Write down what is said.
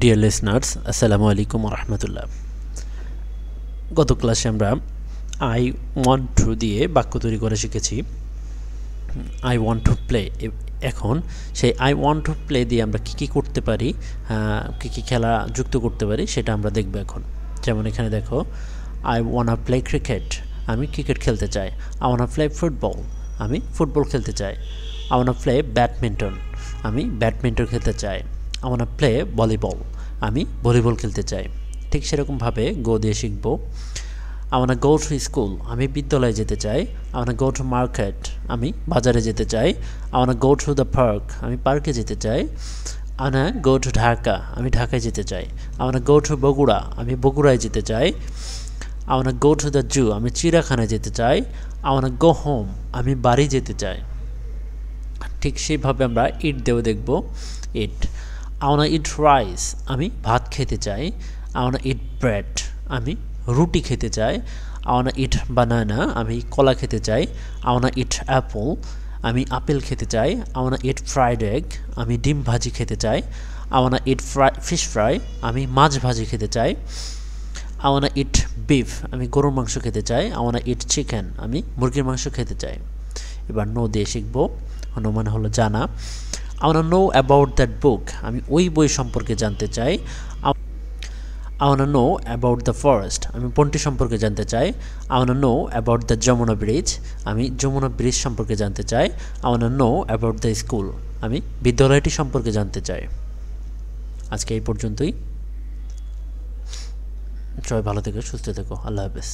Deer listeners, আসসালামু আলাইকুম রহমতুল্লাহ। গত ক্লাসে আমরা আই ওয়ান্ট টু দিয়ে বাক্য তৈরি করে শিখেছি আই ওয়ান্ট টু প্লে। এখন সেই আই ওয়ান্ট টু প্লে দিয়ে আমরা কী কী করতে পারি, কী কী খেলা যুক্ত করতে পারি সেটা আমরা দেখব এখন। যেমন এখানে দেখো, আই ওয়ান্ট প্লে ক্রিকেট, আমি ক্রিকেট খেলতে চাই। আই ওয়ান্ট প্লে ফুটবল, আমি ফুটবল খেলতে চাই। আই ওয়ান্ট প্লে ব্যাডমিন্টন, আমি ব্যাডমিন্টন খেলতে চাই। আই ওয়ান্ট প্লে ভলিবল, আমি ভলিবল খেলতে চাই। ঠিক সেরকমভাবে গো দিয়ে শিখব। I want go to school, আমি বিদ্যালয়ে যেতে চাই। I want go to market, আমি বাজারে যেতে চাই। I want go to the park, আমি পার্কে যেতে চাই। I want go to Dhaka, আমি ঢাকায় যেতে চাই। I want go to Bogura, আমি বগুড়ায় যেতে চাই। I want go to the zoo, আমি চিড়িয়াখানায় যেতে চাই। আই ওয়ান্ট গো হোম, আমি বাড়ি যেতে চাই। ঠিক সেইভাবে আমরা ইট দেও দেখব। ইট, আই ওয়ান্ট ইট রাইস, আমি ভাত খেতে চাই। আই ওয়ান্ট ইট ব্রেড, আমি রুটি খেতে চাই। আই ওয়ান্ট ইট বানানা, আমি কলা খেতে চাই। আই ওয়ান্ট ইট অ্যাপল, আমি আপেল খেতে চাই। I want it fried egg, আমি ডিম ভাজি খেতে চাই। I want it fish fry, আমি মাছ ভাজি খেতে চাই। আই ওয়ান্ট ইট বিফ, আমি গরুর মাংস খেতে চাই। আই ওয়ান্ট ইট চিকেন, আমি মুরগির মাংস খেতে চাই। এবার নো দিয়ে শিখব। নো মানে হলো জানা। I want know about that book, আমি ওই বই সম্পর্কে জানতে চাই। I want know about the forest, আমি বনটি সম্পর্কে জানতে চাই। I want know about the Jamuna bridge, আমি যমুনা ব্রিজ সম্পর্কে জানতে চাই। I want know about the school, আমি বিদ্যালয়টি সম্পর্কে জানতে চাই। আজকে এই পর্যন্তই। সবাই ভালো থেকো, সুস্থ থেকো। আল্লাহ হাফেজ।